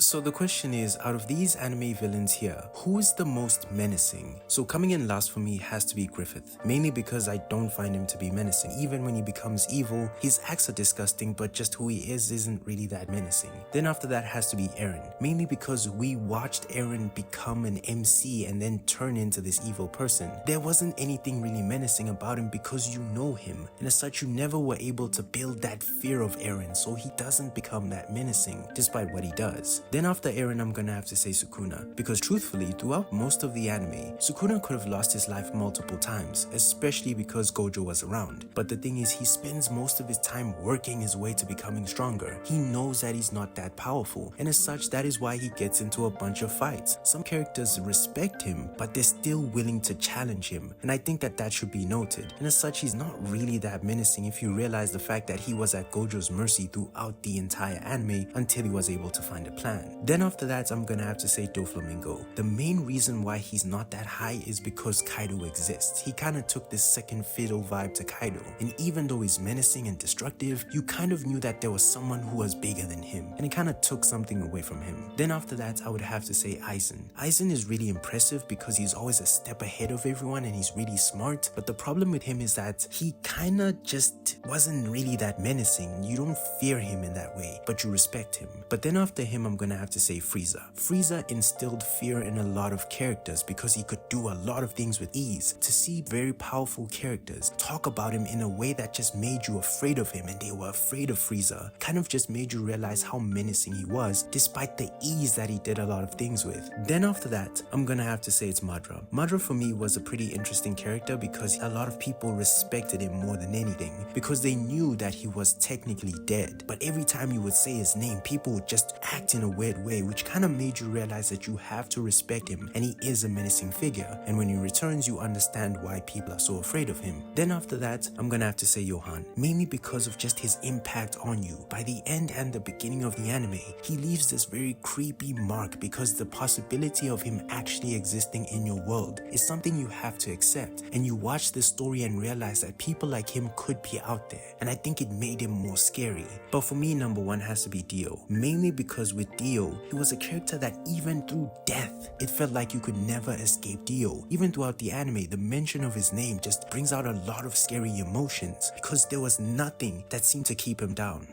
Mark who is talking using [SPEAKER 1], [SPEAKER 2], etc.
[SPEAKER 1] So the question is, out of these anime villains here, who is the most menacing? So coming in last for me has to be Griffith, mainly because I don't find him to be menacing. Even when he becomes evil, his acts are disgusting, but just who he is isn't really that menacing. Then after that has to be Eren, mainly because we watched Eren become an MC and then turn into this evil person. There wasn't anything really menacing about him because you know him, and as such you never were able to build that fear of Eren, so he doesn't become that menacing despite what he does. Then after Eren, I'm gonna have to say Sukuna, because truthfully, throughout most of the anime, Sukuna could have lost his life multiple times, especially because Gojo was around. But the thing is, he spends most of his time working his way to becoming stronger. He knows that he's not that powerful, and as such, that is why he gets into a bunch of fights. Some characters respect him, but they're still willing to challenge him, and I think that should be noted. And as such, he's not really that menacing if you realize the fact that he was at Gojo's mercy throughout the entire anime until he was able to find a plan. Then after that, I'm gonna have to say doflamingo. The main reason why he's not that high is because Kaido exists. He kind of took this second fiddle vibe to Kaido, and even though he's menacing and destructive, you kind of knew that there was someone who was bigger than him, and it kind of took something away from him. Then after that, I would have to say Aizen. Aizen is really impressive because he's always a step ahead of everyone and he's really smart, but the problem with him is that he kind of just wasn't really that menacing. You don't fear him in that way, but you respect him. But then after him, I'm gonna have to say Frieza. Frieza instilled fear in a lot of characters because he could do a lot of things with ease. To see very powerful characters talk about him in a way that just made you afraid of him and they were afraid of Frieza kind of just made you realize how menacing he was despite the ease that he did a lot of things with. Then after that, I'm gonna have to say it's Madara. Madara for me was a pretty interesting character because a lot of people respected him more than anything because they knew that he was technically dead, but every time you would say his name, people would just act in a weird way, which kind of made you realize that you have to respect him and he is a menacing figure, and when he returns you understand why people are so afraid of him. Then after that, I'm gonna have to say Johan, mainly because of just his impact on you. By the end and the beginning of the anime, he leaves this very creepy mark because the possibility of him actually existing in your world is something you have to accept, and you watch this story and realize that people like him could be out there, and I think it made him more scary. But for me, number one has to be Dio, mainly because with Dio, he was a character that even through death, it felt like you could never escape Dio. Even throughout the anime, the mention of his name just brings out a lot of scary emotions because there was nothing that seemed to keep him down.